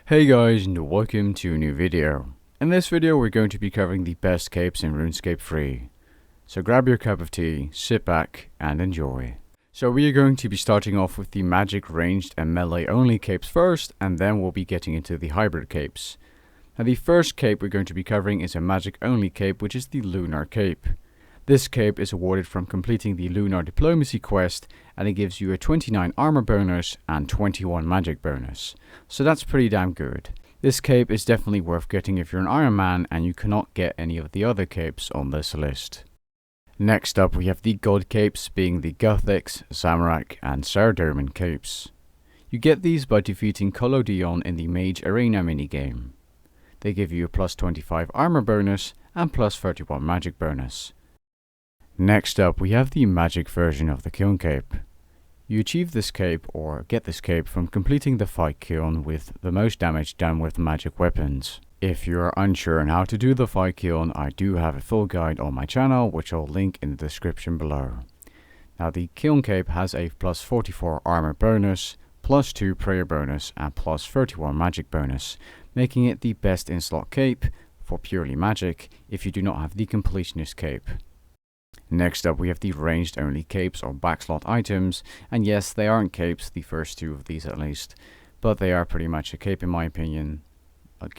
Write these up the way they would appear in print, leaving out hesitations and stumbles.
Hey guys, and welcome to a new video. In this video we're going to be covering the best capes in Runescape 3. So grab your cup of tea, sit back and enjoy. So we are going to be starting off with the magic, ranged and melee only capes first, and then we'll be getting into the hybrid capes. Now the first cape we're going to be covering is a magic only cape, which is the Lunar Cape. This cape is awarded from completing the Lunar Diplomacy quest, and it gives you a 29 armor bonus and 21 magic bonus. So that's pretty damn good. This cape is definitely worth getting if you're an Iron Man and you cannot get any of the other capes on this list. Next up we have the God capes, being the Gothics, Zamorak and Saradomin capes. You get these by defeating Collodion in the Mage Arena minigame. They give you a plus 25 armor bonus and plus 31 magic bonus. Next up we have the magic version of the Kiln Cape. You achieve this cape or get this cape from completing the fight kiln with the most damage done with magic weapons. If you are unsure on how to do the fight kiln, I do have a full guide on my channel, which I'll link in the description below. Now the Kiln Cape has a plus 44 armor bonus, plus 2 prayer bonus and plus 31 magic bonus, making it the best in slot cape for purely magic if you do not have the Completionist Cape. Next up we have the ranged only capes or backslot items, and yes, they aren't capes, the first two of these at least, but they are pretty much a cape in my opinion,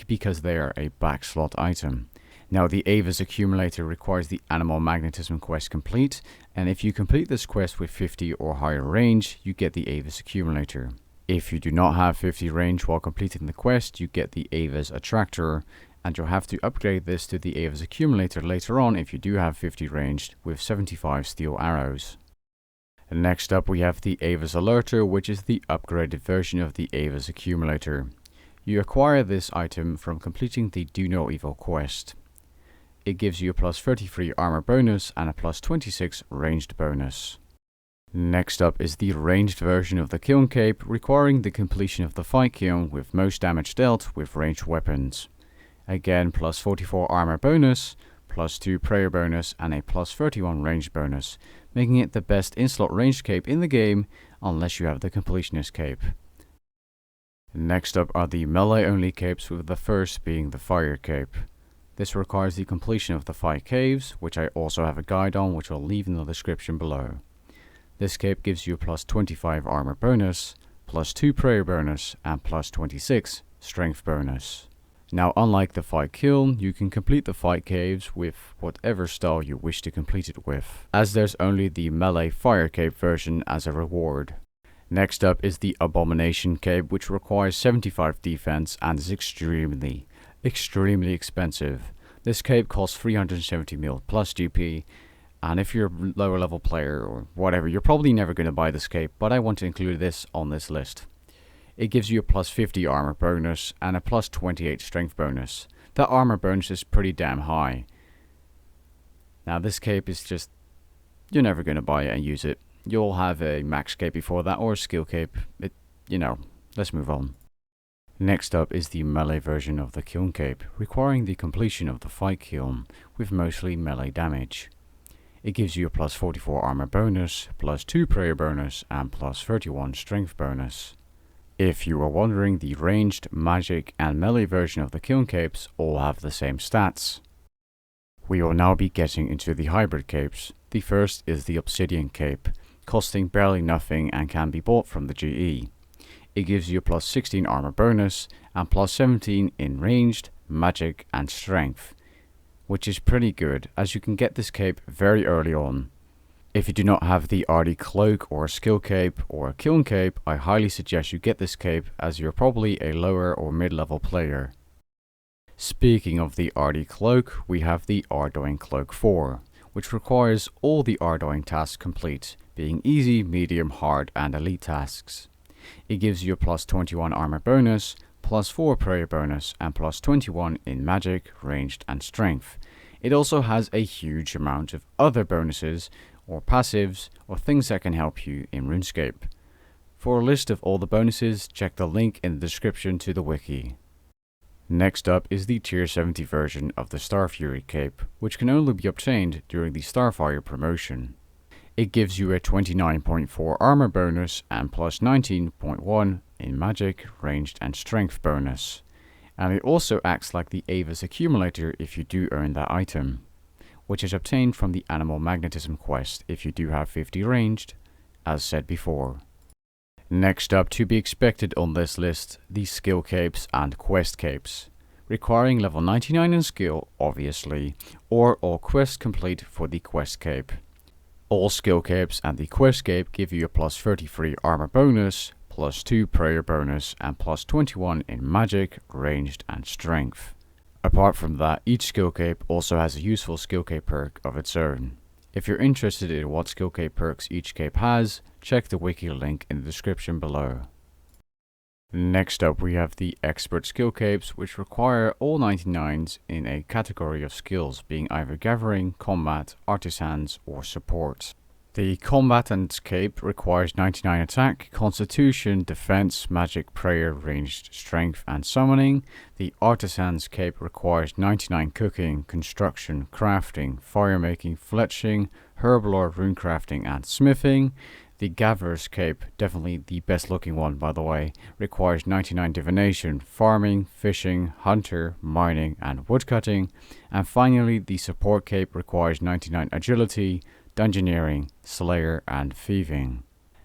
because they are a backslot item. Now the Avas Accumulator requires the Animal Magnetism quest complete, and if you complete this quest with 50 or higher range, you get the Avas Accumulator. If you do not have 50 range while completing the quest, you get the Avis Attractor, and you'll have to upgrade this to the Avas Accumulator later on if you do have 50 ranged with 75 steel arrows. And next up we have the Avis Alerter, which is the upgraded version of the Avas Accumulator. You acquire this item from completing the Do No Evil quest. It gives you a plus 33 armor bonus and a plus 26 ranged bonus. Next up is the ranged version of the Kiln Cape, requiring the completion of the fight kiln with most damage dealt with ranged weapons. Again, plus 44 armor bonus, plus 2 prayer bonus and a plus 31 range bonus, making it the best in-slot ranged cape in the game unless you have the Completionist Cape. Next up are the melee only capes, with the first being the Fire Cape. This requires the completion of the 5 caves, which I also have a guide on, which I'll leave in the description below. This cape gives you a plus 25 armor bonus, plus 2 prayer bonus and plus 26 strength bonus. Now unlike the fight kiln, you can complete the fight caves with whatever style you wish to complete it with, as there's only the melee Fire Cape version as a reward. Next up is the Abomination Cape, which requires 75 defense and is extremely expensive. This cape costs 370 mil plus GP, and if you're a lower level player or whatever, you're probably never going to buy this cape, but I want to include this on this list. It gives you a plus 50 armor bonus and a plus 28 strength bonus. That armor bonus is pretty damn high. Now this cape is just, you're never going to buy it and use it. You'll have a max cape before that or a skill cape. Let's move on. Next up is the melee version of the Kiln Cape, requiring the completion of the fight kiln with mostly melee damage. It gives you a plus 44 armor bonus, plus 2 prayer bonus and plus 31 strength bonus. If you are wondering, the ranged, magic and melee version of the Kiln Capes all have the same stats. We will now be getting into the hybrid capes. The first is the Obsidian Cape, costing barely nothing and can be bought from the GE. It gives you a plus 16 armor bonus and plus 17 in ranged, magic and strength, which is pretty good as you can get this cape very early on. If you do not have the RD Cloak or a skill cape or a Kiln Cape, I highly suggest you get this cape as you're probably a lower or mid-level player. Speaking of the RD Cloak, we have the Ardoin Cloak 4, which requires all the Ardoin tasks complete, being easy, medium, hard and elite tasks. It gives you a plus 21 armor bonus, plus 4 prayer bonus and plus 21 in magic, ranged and strength. It also has a huge amount of other bonuses or passives or things that can help you in Runescape. For a list of all the bonuses, check the link in the description to the wiki. Next up is the tier 70 version of the Starfury Cape, which can only be obtained during the Starfire promotion. It gives you a 29.4 armor bonus and plus 19.1 in magic, ranged and strength bonus. And it also acts like the Avas Accumulator if you do earn that item, which is obtained from the Animal Magnetism quest if you do have 50 ranged, as said before. Next up, to be expected on this list, the skill capes and quest capes, requiring level 99 in skill, obviously, or all quests complete for the quest cape. All skill capes and the quest cape give you a plus 33 armor bonus, plus 2 prayer bonus, and plus 21 in magic, ranged, and strength. Apart from that, each skill cape also has a useful skill cape perk of its own. If you're interested in what skill cape perks each cape has, check the wiki link in the description below. Next up, we have the expert skill capes, which require all 99s in a category of skills, being either gathering, combat, artisans, or support. The combatant cape requires 99 attack, constitution, defense, magic, prayer, ranged, strength, and summoning. The artisan's cape requires 99 cooking, construction, crafting, fire making, fletching, herblore, runecrafting, and smithing. The gatherer's cape, definitely the best looking one by the way, requires 99 divination, farming, fishing, hunter, mining, and woodcutting. And finally, the support cape requires 99 agility, dungeoneering, slayer, and thieving.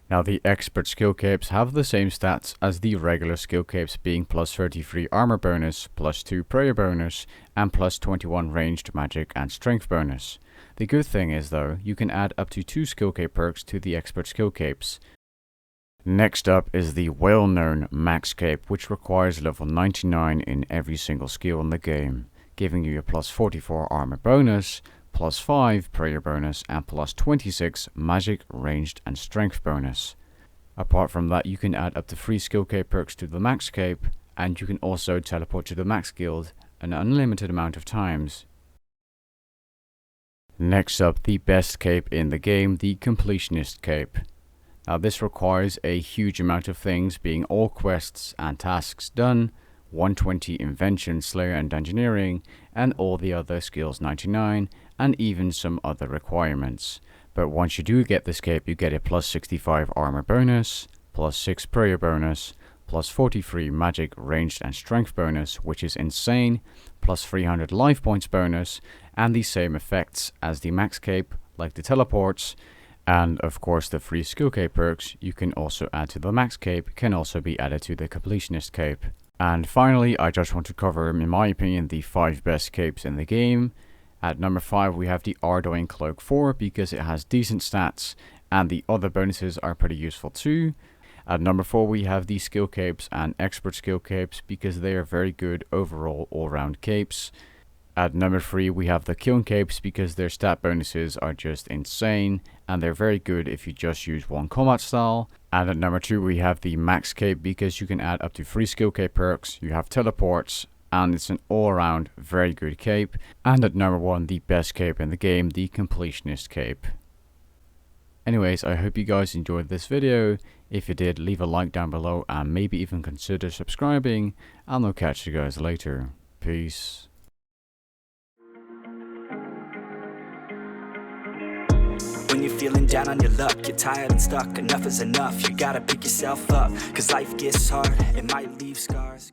Now the expert skill capes have the same stats as the regular skill capes, being plus 33 armor bonus, plus 2 prayer bonus, and plus 21 ranged magic and strength bonus. The good thing is though, you can add up to 2 skill cape perks to the expert skill capes. Next up is the well-known max cape, which requires level 99 in every single skill in the game, giving you a plus 44 armor bonus, plus 5 prayer bonus, and plus 26 magic, ranged, and strength bonus. Apart from that, you can add up to 3 skill cape perks to the max cape, and you can also teleport to the max guild an unlimited amount of times. Next up, the best cape in the game, the Completionist Cape. Now this requires a huge amount of things, being all quests and tasks done, 120 invention, slayer, and dungeoneering, and all the other skills 99, and even some other requirements. But once you do get this cape, you get a plus 65 armor bonus, plus 6 prayer bonus, plus 43 magic, ranged, and strength bonus, which is insane, plus 300 life points bonus, and the same effects as the max cape, like the teleports, and of course the free skill cape perks you can also add to the max cape can also be added to the Completionist Cape. And finally, I just want to cover, in my opinion, the 5 best capes in the game. At number 5 we have the Ardoin Cloak 4 because it has decent stats and the other bonuses are pretty useful too. At number 4 we have the skill capes and expert skill capes because they are very good overall all-round capes. At number 3 we have the kiln capes because their stat bonuses are just insane and they're very good if you just use one combat style. And at number 2 we have the max cape because you can add up to 3 skill cape perks, you have teleports, and it's an all-around very good cape. And at number 1, the best cape in the game, the Completionist Cape. Anyways, I hope you guys enjoyed this video. If you did, leave a like down below and maybe even consider subscribing, and I'll catch you guys later. Peace. When you're feeling down on your luck, you're tired and stuck, enough is enough, you gotta pick yourself up, cause life gets hard, it might leave scars.